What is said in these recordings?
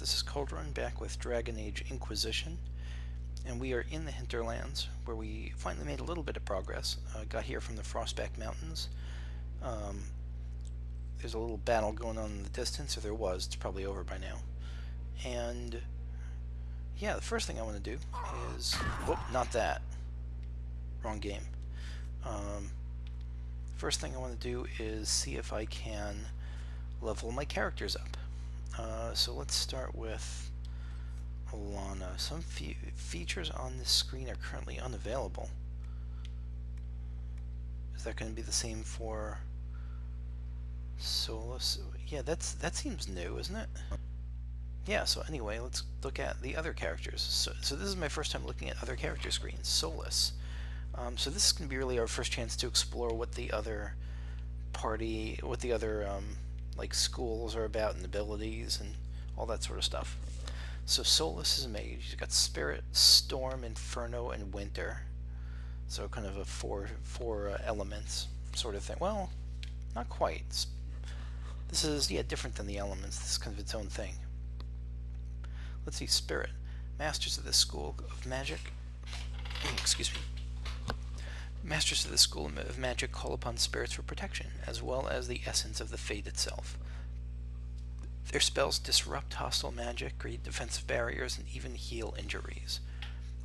This is Cauldron, back with Dragon Age Inquisition, and we are in the hinterlands, where we finally made a little bit of progress. Got here from the Frostback Mountains. There's a little battle going on in the distance, or there was, it's probably over by now. And yeah, the first thing I want to do is... whoop, not that. Wrong game. First thing I want to do is see if I can level my characters up. So let's start with Alana. Some features on this screen are currently unavailable. Is that going to be the same for Solus? Yeah, that seems new, isn't it? Yeah, so anyway, let's look at the other characters. So this is my first time looking at other character screens. Solus. So this is going to be really our first chance to explore what the other like schools are about and abilities and all that sort of stuff. So Solus is a mage. He's got Spirit, Storm, Inferno, and Winter. So kind of a four elements sort of thing. Well, not quite. This is different than the elements. This is kind of its own thing. Let's see. Spirit. Masters of the School of Magic. Excuse me. Masters of the School of Magic call upon spirits for protection, as well as the essence of the fate itself. Their spells disrupt hostile magic, create defensive barriers, and even heal injuries.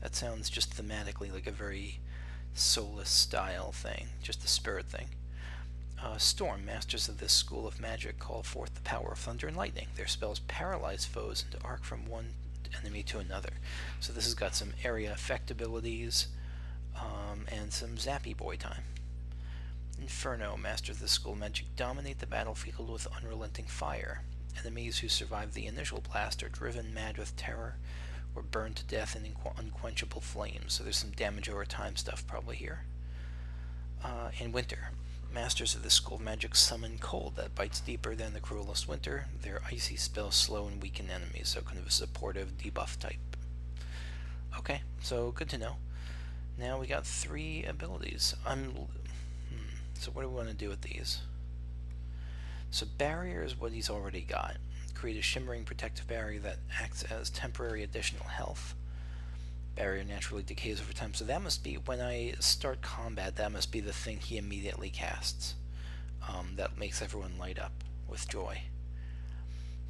That sounds just thematically like a very Solus style thing, just the spirit thing. Storm. Masters of this school of magic call forth the power of thunder and lightning. Their spells paralyze foes and arc from one enemy to another. So this has got some area effect abilities, and some zappy boy time. Inferno. Masters of the school of magic dominate the battlefield with unrelenting fire. Enemies who survive the initial blast are driven mad with terror or burned to death in unquenchable flames. So there's some damage over time stuff probably here. And Winter. Masters of the school of magic summon cold that bites deeper than the cruelest winter. Their icy spells slow and weaken enemies, so kind of a supportive debuff type. Okay, so good to know. Now we got 3 abilities. So what do we want to do with these? So barrier is what he's already got. Create a shimmering protective barrier that acts as temporary additional health. Barrier naturally decays over time. So that must be, when I start combat, that must be the thing he immediately casts. That makes everyone light up with joy.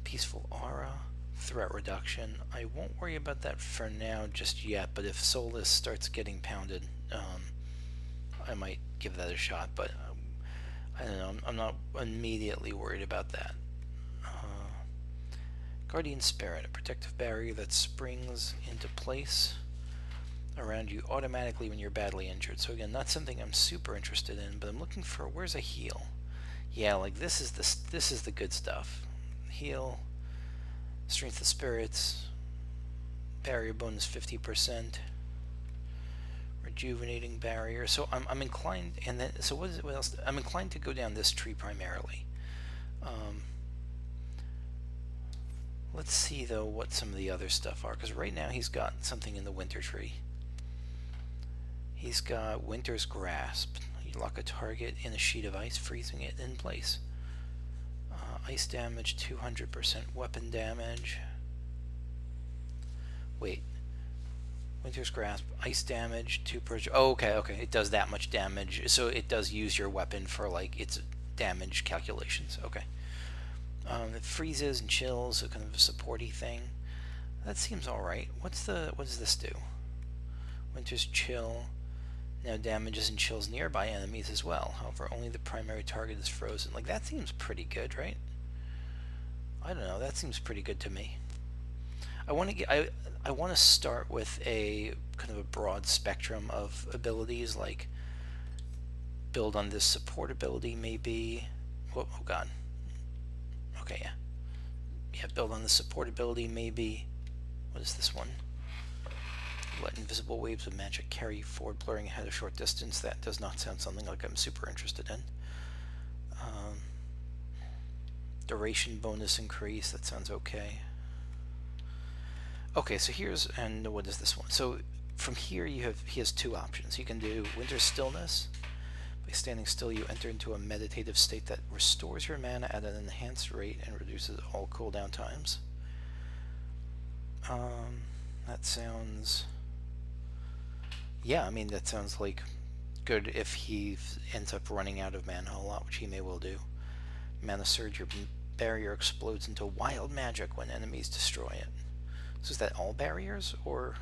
Peaceful aura. Threat reduction. I won't worry about that for now just yet, but if Solus starts getting pounded, I might give that a shot, but I don't know, I'm not immediately worried about that. Guardian Spirit, a protective barrier that springs into place around you automatically when you're badly injured. So again, not something I'm super interested in, but I'm looking for, where's a heal? Yeah, like this is the good stuff. Heal. Strength of Spirits, barrier bonus 50%, rejuvenating barrier. So I'm inclined, and then so what else? I'm inclined to go down this tree primarily. Let's see though what some of the other stuff are, because right now he's got something in the Winter tree. He's got Winter's Grasp. You lock a target in a sheet of ice, freezing it in place. Ice damage, 200% weapon damage. Wait. Winter's Grasp, ice damage, 2%. Oh, okay. It does that much damage. So it does use your weapon for, like, its damage calculations. Okay. It freezes and chills, so kind of a supporty thing. That seems alright. What does this do? Winter's Chill. Now damages and chills nearby enemies as well. However, only the primary target is frozen. Like, that seems pretty good, right? I don't know, that seems pretty good to me. I want to start with a kind of a broad spectrum of abilities, like build on this support ability maybe. Oh god. Okay, yeah, build on the support ability maybe. What is this one? Let invisible waves of magic carry forward, blurring ahead a short distance. That does not sound something like I'm super interested in. Duration bonus increase, that sounds okay. Okay, so here's, and what is this one? So from here he has 2 options. You can do Winter Stillness. By standing still, you enter into a meditative state that restores your mana at an enhanced rate and reduces all cooldown times. That sounds... Yeah, I mean, that sounds like good if he ends up running out of mana a lot, which he may well do. Mana Surge, your barrier explodes into wild magic when enemies destroy it. So is that all barriers, or...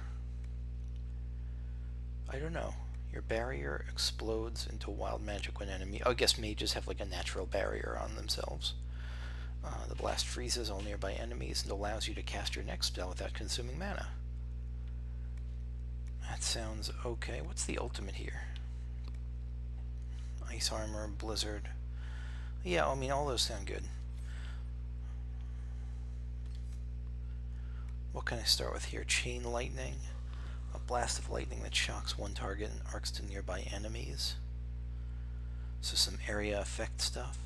I don't know. Your barrier explodes into wild magic when enemy... Oh, I guess mages have like a natural barrier on themselves. The blast freezes all nearby enemies and allows you to cast your next spell without consuming mana. That sounds okay. What's the ultimate here? Ice Armor, Blizzard. Yeah, I mean, all those sound good. What can I start with here? Chain Lightning. A blast of lightning that shocks one target and arcs to nearby enemies. So some area effect stuff.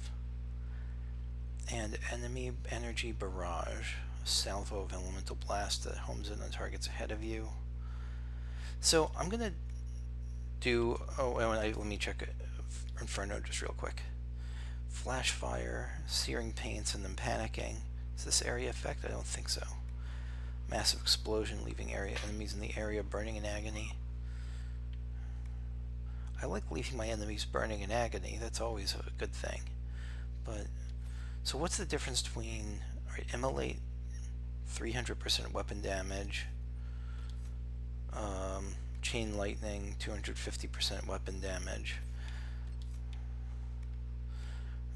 And Enemy Energy Barrage. A salvo of elemental blast that homes in on targets ahead of you. So I'm going to do... Oh, let me check Inferno just real quick. Flash Fire, Searing Paints, and then Panicking. Is this area effect? I don't think so. Massive explosion, leaving enemies in the area burning in agony. I like leaving my enemies burning in agony. That's always a good thing. But so what's the difference between Immolate, 300% weapon damage, Chain Lightning, 250% weapon damage.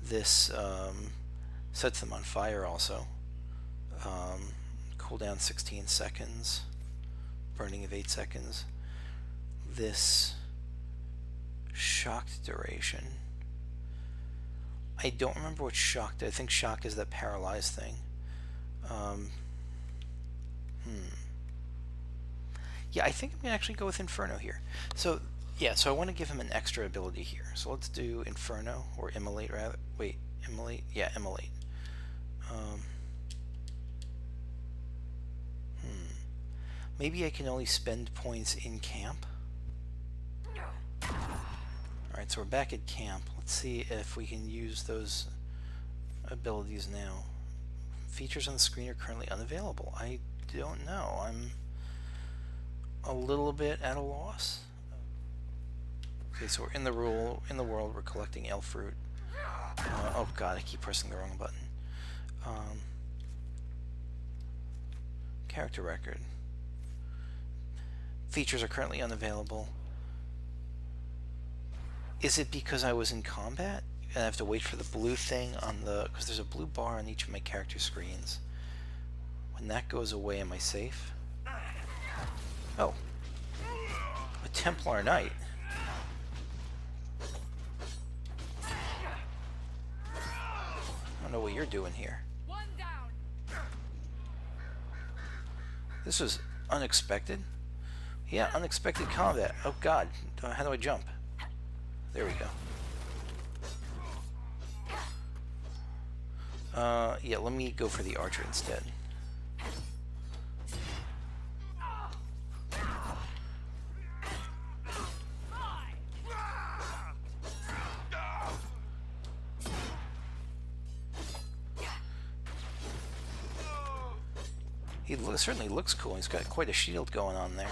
This sets them on fire also. Cooldown 16 seconds, burning of 8 seconds. This shocked duration. I don't remember what shocked. I think shock is that paralyzed thing. Yeah, I think I'm gonna actually go with Inferno here. So yeah, so I want to give him an extra ability here. So let's do Inferno, or Immolate rather. Wait, Immolate? Yeah, Immolate. Maybe I can only spend points in camp. Alright, so we're back at camp. Let's see if we can use those abilities now. Features on the screen are currently unavailable. I don't know. I'm a little bit at a loss. Okay, so we're in the world. We're collecting elf fruit. Oh god, I keep pressing the wrong button. Character record. Features are currently unavailable. Is it because I was in combat? And I have to wait for the blue thing on the... Because there's a blue bar on each of my character screens. When that goes away, am I safe? Oh. A Templar Knight. I don't know what you're doing here. This was unexpected. Yeah, unexpected combat. Oh god, how do I jump? There we go. Yeah, let me go for the archer instead. He certainly looks cool. He's got quite a shield going on there.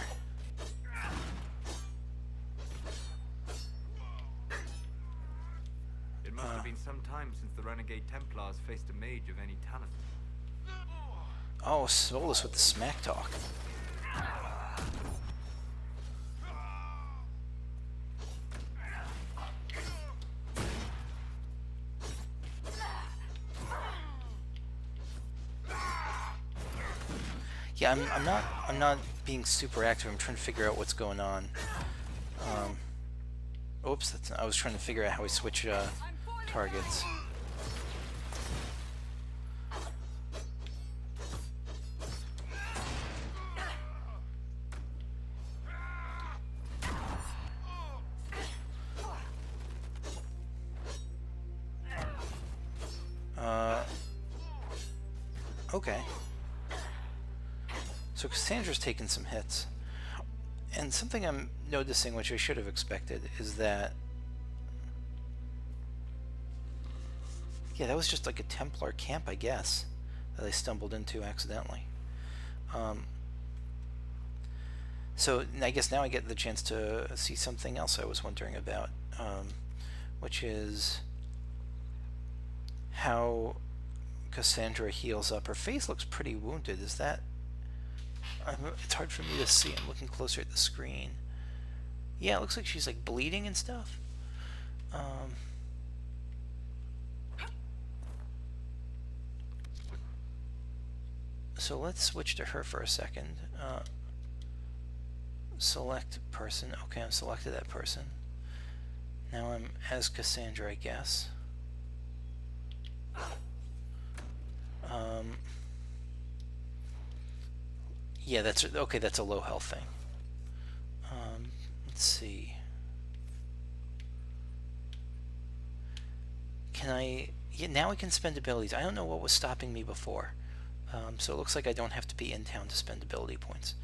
It must have been some time since the Renegade Templars faced a mage of any talent. Oh, Solus with the smack talk. Yeah, I'm not being super active. I'm trying to figure out what's going on. Oops, I was trying to figure out how we switch targets. Okay. So Cassandra's taken some hits. And something I'm noticing, which I should have expected, is that... Yeah, that was just like a Templar camp, I guess, that I stumbled into accidentally. So I guess now I get the chance to see something else I was wondering about, which is how Cassandra heals up. Her face looks pretty wounded. Is that... it's hard for me to see. I'm looking closer at the screen. Yeah, it looks like she's like bleeding and stuff. So let's switch to her for a second. Select person. Okay, I've selected that person. Now I'm as Cassandra, I guess. Yeah, that's okay. That's a low health thing. Let's see. Can I? Yeah, now I can spend abilities. I don't know what was stopping me before. So it looks like I don't have to be in town to spend ability points.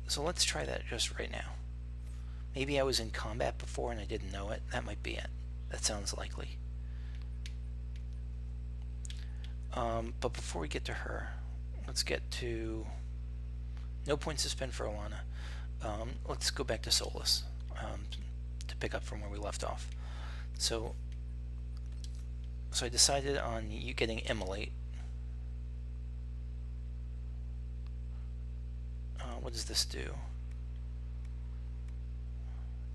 So let's try that just right now. Maybe I was in combat before and I didn't know it. That might be it. That sounds likely. But before we get to her, let's get to... No points to spend for Alana. Let's go back to Solus to pick up from where we left off. So I decided on you getting Immolate. What does this do?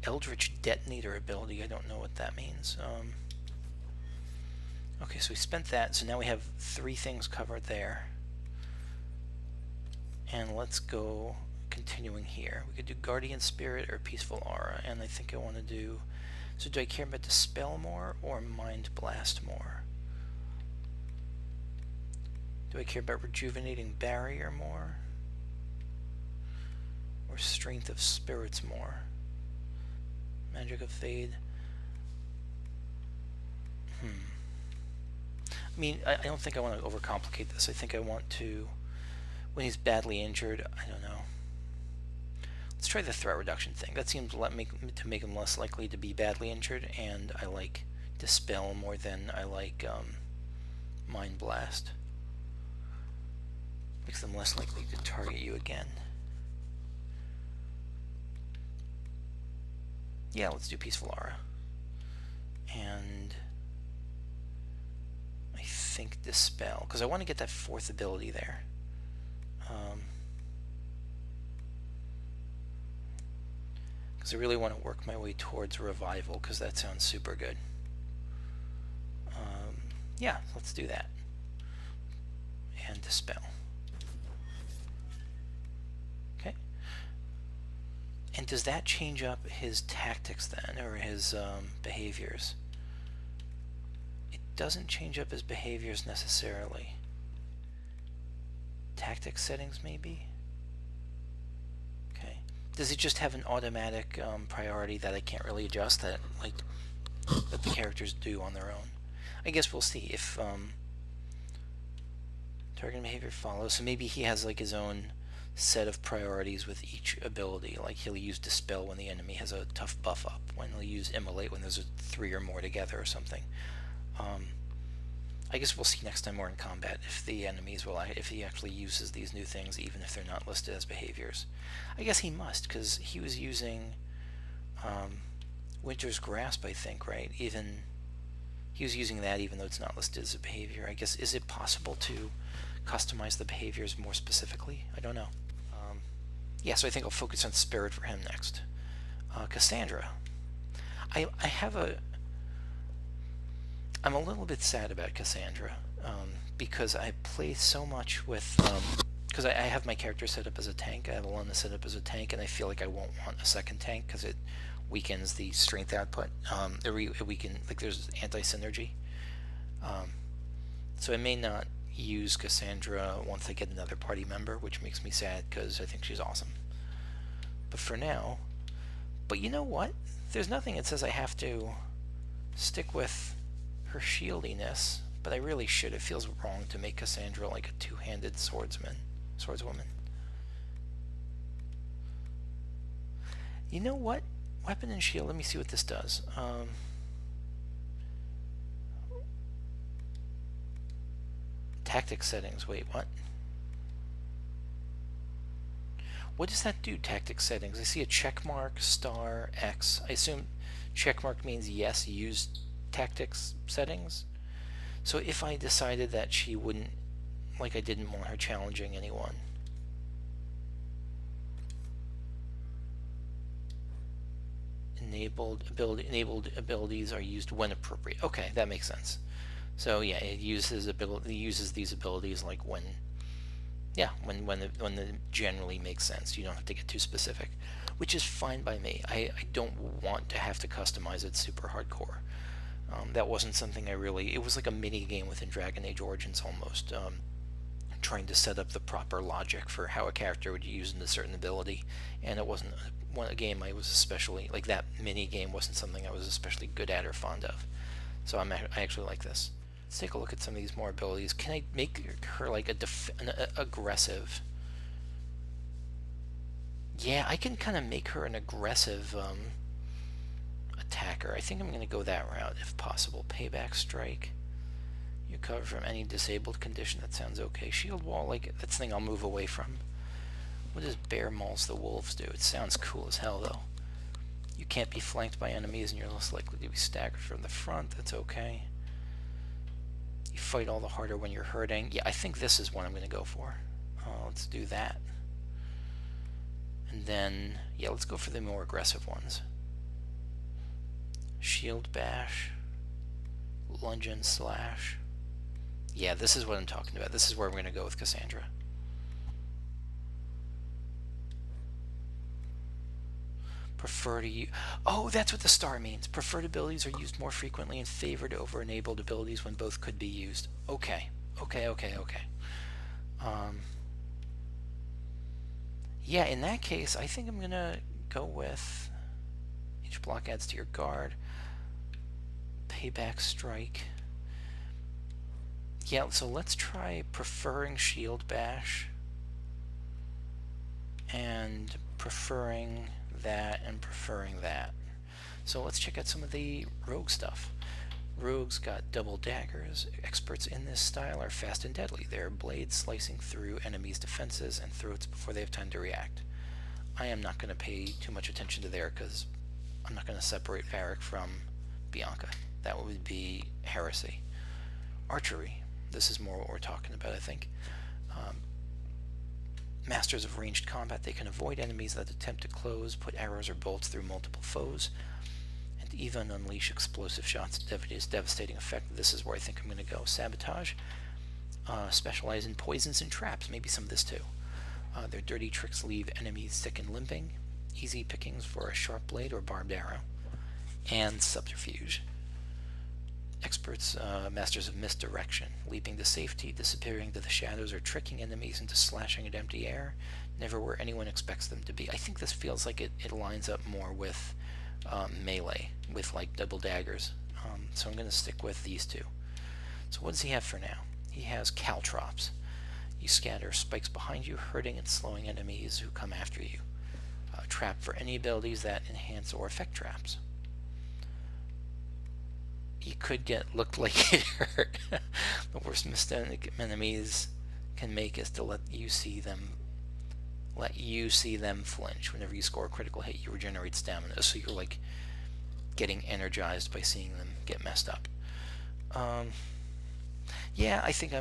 Eldritch Detonator ability. I don't know what that means. Okay, so we spent that. So now we have 3 things covered there. And let's go continuing here. We could do Guardian Spirit or Peaceful Aura. And I think I want to do... So do I care about Dispel more or Mind Blast more? Do I care about Rejuvenating Barrier more? Or Strength of Spirits more? Magic of Fade. I mean, I don't think I want to overcomplicate this. I think I want to, when he's badly injured, I don't know. Let's try the threat reduction thing. That seems to make him less likely to be badly injured, and I like Dispel more than I like Mind Blast. Makes them less likely to target you again. Yeah, let's do Peaceful Aura. And I think Dispel, because I want to get that 4th ability there. Because I really want to work my way towards Revival, because that sounds super good. Yeah, let's do that. And Dispel. Okay. And does that change up his tactics then, or his behaviors? It doesn't change up his behaviors necessarily. Tactics settings, maybe? Okay. Does it just have an automatic priority that I can't really adjust, that the characters do on their own? I guess we'll see if target behavior follows. So maybe he has like his own set of priorities with each ability. Like he'll use Dispel when the enemy has a tough buff up, when he'll use Immolate when there's 3 or more together or something. I guess we'll see next time we're in combat if the enemies will, if he actually uses these new things, even if they're not listed as behaviors. I guess he must, because he was using Winter's Grasp, I think, right? He was using that even though it's not listed as a behavior. I guess, is it possible to customize the behaviors more specifically? I don't know. Yeah, so I think I'll focus on Spirit for him next. Cassandra. I'm a little bit sad about Cassandra, because I play so much with... because I have my character set up as a tank. I have Alana set up as a tank, and I feel like I won't want a second tank because it weakens the strength output. There's anti-synergy. So I may not use Cassandra once I get another party member, which makes me sad because I think she's awesome. But for now... But you know what? There's nothing that says I have to stick with her shieldiness, but I really should. It feels wrong to make Cassandra like a two-handed swordswoman. You know what? Weapon and shield, let me see what this does. Tactics settings, wait, what? What does that do, tactics settings? I see a check mark, star, X. I assume check mark means yes, use tactics settings. So if I decided that she wouldn't, like I didn't want her challenging anyone. Enabled abilities are used when appropriate. Okay, that makes sense. So yeah, it uses these abilities like when, yeah, when it generally makes sense. You don't have to get too specific, which is fine by me. I don't want to have to customize it super hardcore. That wasn't something I really. It was like a mini game within Dragon Age Origins almost, trying to set up the proper logic for how a character would use a certain ability, and it wasn't a game I was especially like. That mini game wasn't something I was especially good at or fond of. So I actually like this. Let's take a look at some of these more abilities. Can I make her like an aggressive? Yeah, I can kind of make her an aggressive attacker. I think I'm going to go that route if possible. Payback strike. You cover from any disabled condition. That sounds okay. Shield wall, like that's the thing I'll move away from. What does bear mauls the wolves do? It sounds cool as hell though. You can't be flanked by enemies and you're less likely to be staggered from the front. That's okay. You fight all the harder when you're hurting. Yeah, I think this is what I'm going to go for. Let's do that. And then, yeah, let's go for the more aggressive ones. Shield bash. Lunge and slash. Yeah, this is what I'm talking about. This is where I'm going to go with Cassandra. Prefer to use... Oh, that's what the star means. Preferred abilities are used more frequently and favored over enabled abilities when both could be used. Okay. Yeah, in that case, I think I'm going to go with... Each block adds to your guard. Payback strike. Yeah, so let's try preferring shield bash. And preferring that and preferring that. So let's check out some of the rogue stuff. Rogues got double daggers. Experts in this style are fast and deadly. Their blades slicing through enemies' defenses and throats before they have time to react. I am not going to pay too much attention to there because I'm not going to separate Varric from Bianca. That would be heresy. Archery. This is more what we're talking about, I think. Masters of ranged combat, they can avoid enemies that attempt to close, put arrows or bolts through multiple foes, and even unleash explosive shots of devastating effect. This is where I think I'm going to go. Sabotage. Specialize in poisons and traps. Maybe some of this too. Their dirty tricks leave enemies sick and limping. Easy pickings for a sharp blade or barbed arrow. And subterfuge. Experts, masters of misdirection, leaping to safety, disappearing to the shadows, or tricking enemies into slashing at empty air, never where anyone expects them to be. I think this feels like it lines up more with melee, with like double daggers. So I'm going to stick with these two. So what does he have for now? He has caltrops. You scatter spikes behind you, hurting and slowing enemies who come after you. Trap for any abilities that enhance or affect traps. You could get looked like it hurt. The worst mistake enemies can make is to let you see them flinch. Whenever you score a critical hit, you regenerate stamina, so you're like getting energized by seeing them get messed up. Yeah, I think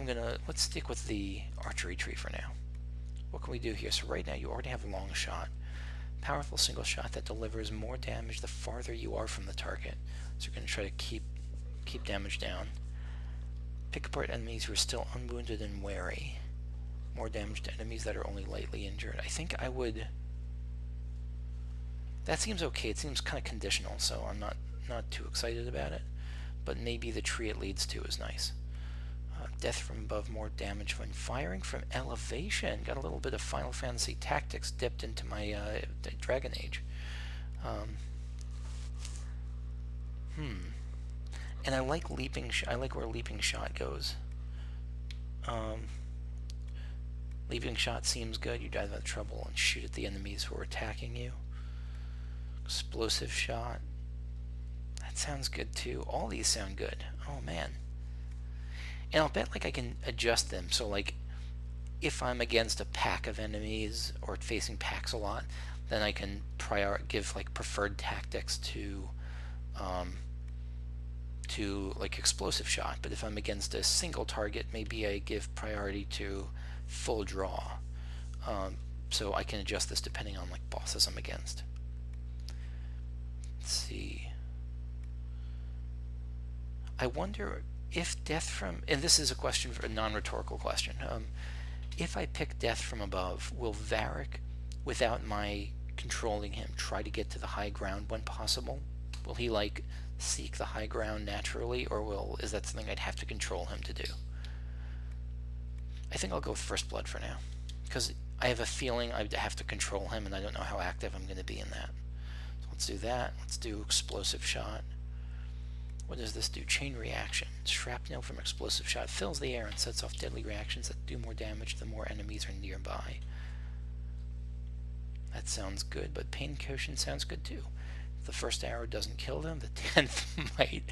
let's stick with the archery tree for now. What can we do here? So right now you already have long shot. Powerful single shot that delivers more damage the farther you are from the target. So you're going to try to keep damage down. Pick apart enemies who are still unwounded and wary. More damage to enemies that are only lightly injured. I think I would... That seems okay. It seems kind of conditional, so I'm not too excited about it. But maybe the tree it leads to is nice. Death from above, more damage when firing from elevation. Got a little bit of Final Fantasy Tactics dipped into my Dragon Age. And I like leaping. I like where leaping shot goes. Leaping shot seems good. You dive out of trouble and shoot at the enemies who are attacking you. Explosive shot. That sounds good too. All these sound good. Oh man. And I'll bet like I can adjust them. So like if I'm against a pack of enemies or facing packs a lot, then I can give like preferred tactics to like explosive shot. But if I'm against a single target, maybe I give priority to full draw. So I can adjust this depending on like bosses I'm against. Let's see. I wonder if death from, and this is a question, for a non-rhetorical question. If I pick death from above, will Varric, without my controlling him, try to get to the high ground when possible? Will he like seek the high ground naturally, or is that something I'd have to control him to do? I think I'll go with First Blood for now, because I have a feeling I'd have to control him, and I don't know how active I'm going to be in that. So let's do that. Let's do Explosive Shot. What does this do? Chain reaction. Shrapnel from explosive shot fills the air and sets off deadly reactions that do more damage the more enemies are nearby. That sounds good, but pain quotient sounds good too. If the first arrow doesn't kill them, the 10th might.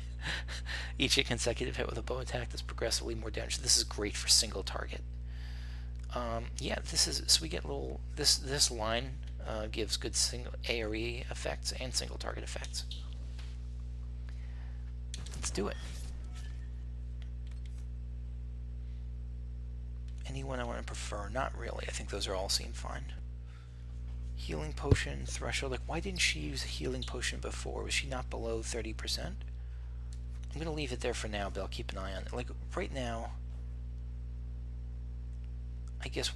Each consecutive hit with a bow attack does progressively more damage. This is great for single target. Yeah, this is, so we get little, this line gives good single AoE effects and single target effects. Let's do it. Anyone I want to prefer? Not really. I think those all seem fine. Healing potion, threshold. Like, why didn't she use a healing potion before? Was she not below 30%? I'm going to leave it there for now, but I'll keep an eye on it. Like, right now, I guess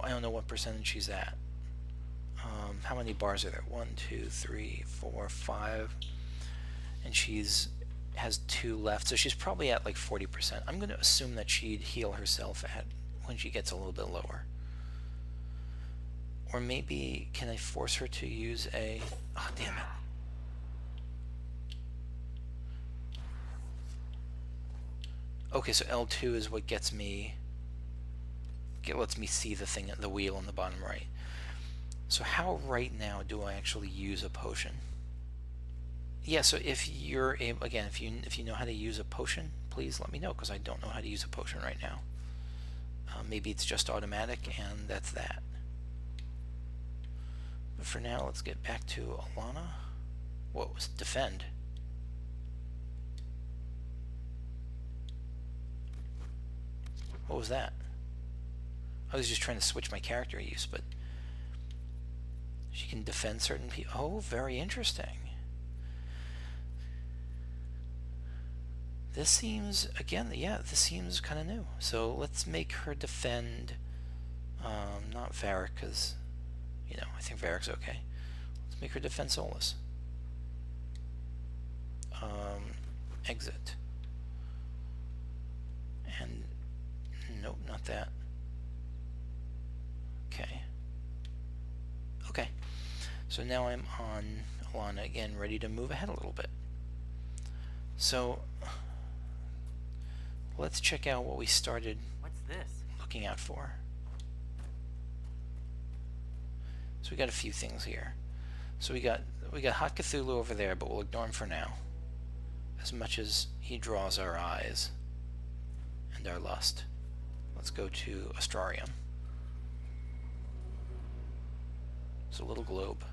I don't know what percentage she's at. How many bars are there? 1, 2, 3, 4, 5. And has 2 left, so she's probably at like 40%. I'm going to assume that she'd heal herself when she gets a little bit lower. Or maybe, can I force her to use a... Oh, damn it. Okay, so L2 is what lets me see the wheel on the bottom right. So how right now do I actually use a potion? Yeah, so if you're able, again, if you know how to use a potion, please let me know, because I don't know how to use a potion right now. Maybe it's just automatic, and that's that. But for now, let's get back to Alana. What was defend? What was that? I was just trying to switch my character use, but she can defend certain people. Oh, very interesting. This seems, again, yeah, this seems kind of new. So let's make her defend, not Varric, because, I think Varric's okay. Let's make her defend Solus. Exit. And, nope, not that. Okay. Okay. So now I'm on Alana again, ready to move ahead a little bit. So... let's check out what we started looking out for. So we got a few things here. So we got Hot Cthulhu over there, but we'll ignore him for now. As much as he draws our eyes and our lust. Let's go to Astrarium. It's a little globe.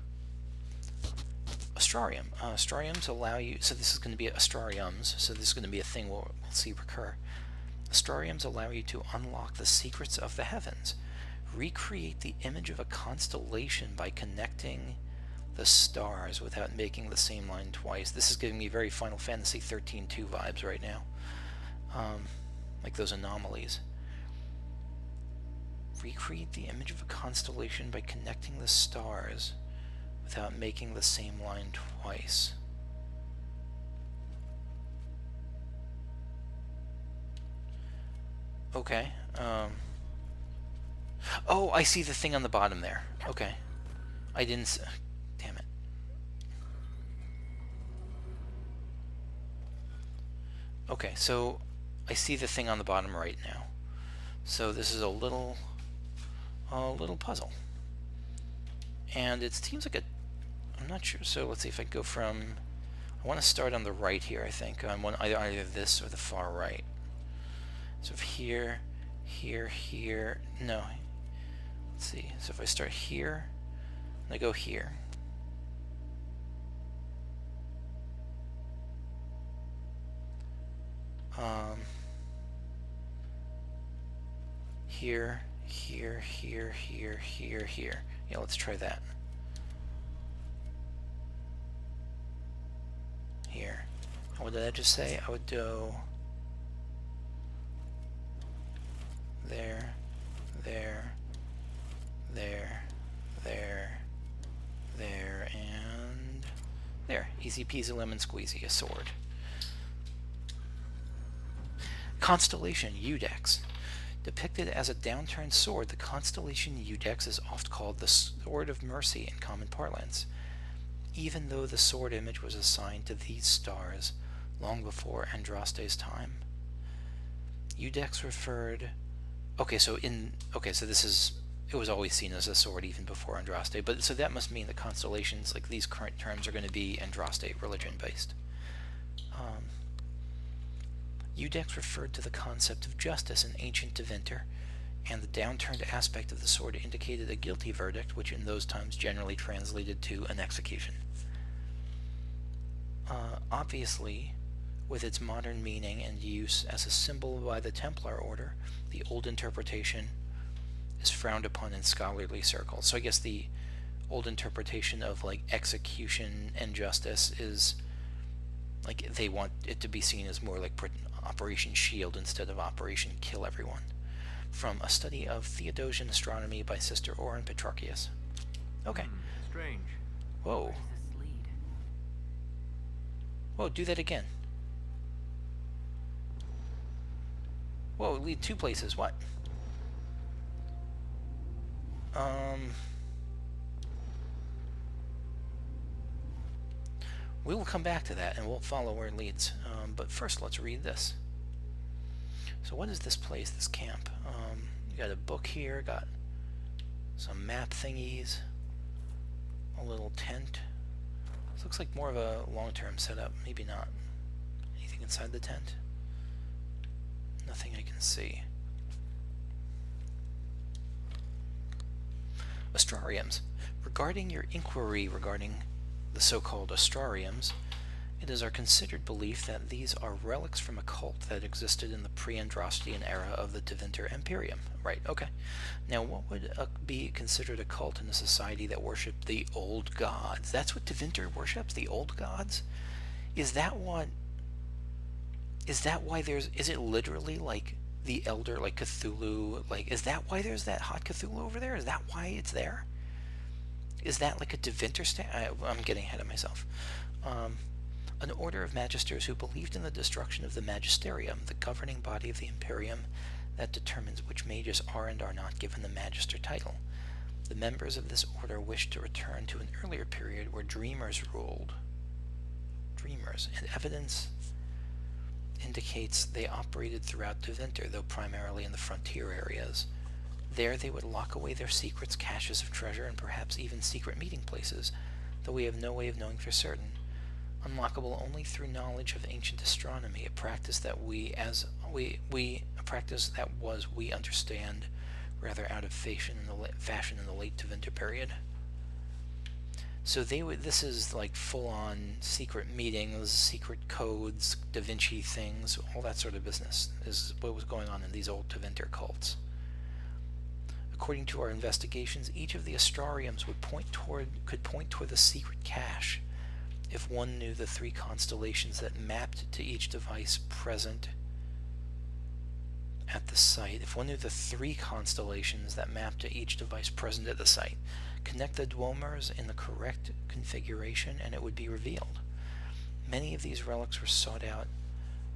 Astrarium. Astrariums allow you, so this is going to be Astrariums, so this is going to be a thing we'll see recur. Astrariums allow you to unlock the secrets of the heavens. Recreate the image of a constellation by connecting the stars without making the same line twice. This is giving me very Final Fantasy 13-2 vibes right now. Like those anomalies. Recreate the image of a constellation by connecting the stars without making the same line twice. Okay. Oh, I see the thing on the bottom there. Okay. I didn't... Damn it. Okay, so I see the thing on the bottom right now. So this is a little puzzle. And it seems like I'm not sure. So let's see if I go from... I want to start on the right here, I think. I want either this or the far right. So if here, here. No. Let's see. So if I start here, and I go here. Here. Yeah, let's try that. Here. And what did I just say? I would go there, and there. Easy peasy lemon squeezy, a sword. Constellation Udex. Depicted as a downturned sword, the constellation Udex is oft called the Sword of Mercy in common parlance, even though the sword image was assigned to these stars long before Andraste's time. Udex referred... so this is... It was always seen as a sword even before Andraste, but so that must mean the constellations, like these current terms, are going to be Andraste religion-based. Udex referred to the concept of justice in ancient Tevinter, and the downturned aspect of the sword indicated a guilty verdict, which in those times generally translated to an execution. Obviously, with its modern meaning and use as a symbol by the Templar Order, the old interpretation is frowned upon in scholarly circles. So I guess the old interpretation of like execution and justice is like they want it to be seen as more like Operation Shield instead of Operation Kill Everyone. From A Study of Theodosian Astronomy by Sister Oren Petrarchius. Okay. Strange. Whoa. Where does this lead? Whoa, do that again. Whoa, lead two places. What? We will come back to that and we'll follow where it leads. But first, let's read this. So what is this place, this camp? You got a book here, got some map thingies, a little tent. This looks like more of a long-term setup. Maybe not. Anything inside the tent? Nothing I can see. Astrariums. Regarding your inquiry regarding the so-called astrariums, it is our considered belief that these are relics from a cult that existed in the pre-Andrastian era of the Tevinter Imperium. Right, okay. Now, what would be considered a cult in a society that worshipped the old gods? That's what Tevinter worships, the old gods? Is that why there's... Is it literally like the Elder, like Cthulhu? Like, is that why there's that hot Cthulhu over there? Is that why it's there? Is that like a Tevinter I'm getting ahead of myself. An order of magisters who believed in the destruction of the magisterium, the governing body of the Imperium that determines which mages are and are not given the magister title. The members of this order wished to return to an earlier period where dreamers ruled. Dreamers. And evidence indicates they operated throughout Tevinter, though primarily in the frontier areas. There they would lock away their secrets, caches of treasure, and perhaps even secret meeting places, though we have no way of knowing for certain. Unlockable only through knowledge of ancient astronomy, a practice that we understand rather out of fashion in the late Tevinter period. So this is like full-on secret meetings, secret codes, Da Vinci things, all that sort of business is what was going on in these old Tevinter cults. According to our investigations, each of the astrariums could point toward the secret cache. If one knew the three constellations that mapped to each device present at the site, connect the dwomers in the correct configuration and it would be revealed. Many of these relics were sought out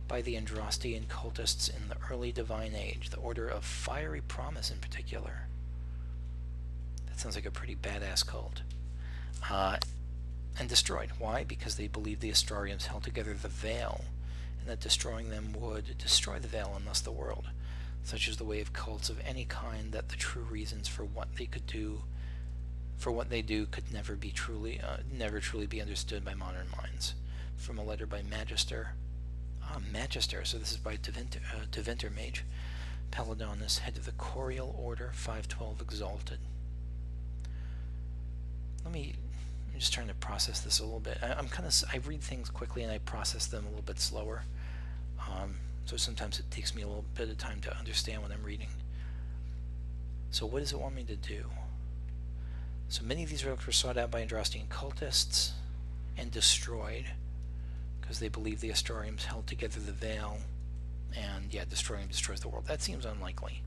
by the Andrastian cultists in the early Divine Age, the Order of Fiery Promise in particular. That sounds like a pretty badass cult. And destroyed. Why? Because they believed the astrariums held together the veil, and that destroying them would destroy the veil and thus the world. Such is the way of cults of any kind, that the true reasons for what they do could never truly be understood by modern minds. From a letter by Magister. Magister, so this is by Tevinter Mage. Paladonus, head of the Corial Order, 512 Exalted. I'm just trying to process this a little bit. I read things quickly and I process them a little bit slower. So sometimes it takes me a little bit of time to understand what I'm reading. So what does it want me to do? So many of these relics were sought out by Andrastian cultists and destroyed because they believe the astrariums held together the veil, and yeah, destroying destroys the world. That seems unlikely.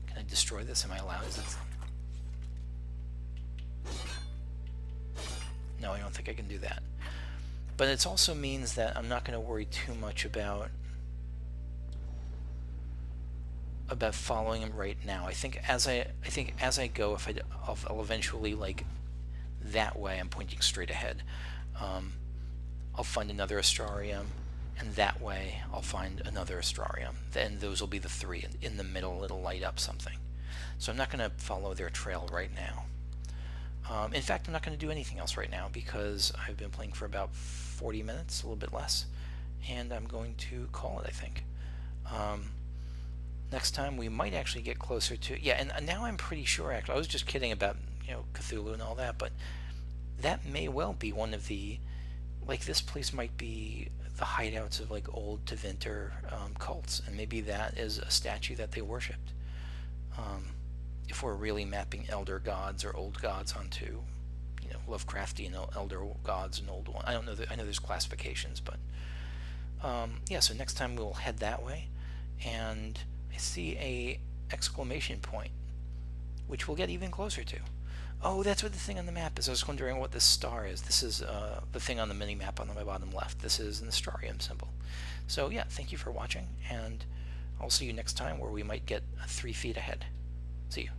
Can I destroy this? Am I allowed? No, I don't think I can do that. But it also means that I'm not going to worry too much about following him right now. I think as I go, I'll eventually, like, that way I'm pointing straight ahead. I'll find another astrarium, and that way I'll find another astrarium. Then those will be the three. In the middle, it'll light up something. So I'm not going to follow their trail right now. In fact, I'm not going to do anything else right now because I've been playing for about 40 minutes, a little bit less, and I'm going to call it, I think. Next time we might actually get closer to, yeah, and now I'm pretty sure, actually, I was just kidding about, Cthulhu and all that, but that may well be one of the, like, this place might be the hideouts of, like, old Tevinter cults, and maybe that is a statue that they worshipped. If we're really mapping elder gods or old gods onto, Lovecraftian elder gods and old ones. I don't know. I know there's classifications, but yeah. So next time we'll head that way, and I see a exclamation point, which we'll get even closer to. Oh, that's what the thing on the map is. I was wondering what this star is. This is the thing on the mini map on my bottom left. This is an astrarium symbol. So yeah, thank you for watching, and I'll see you next time where we might get 3 feet ahead. See you.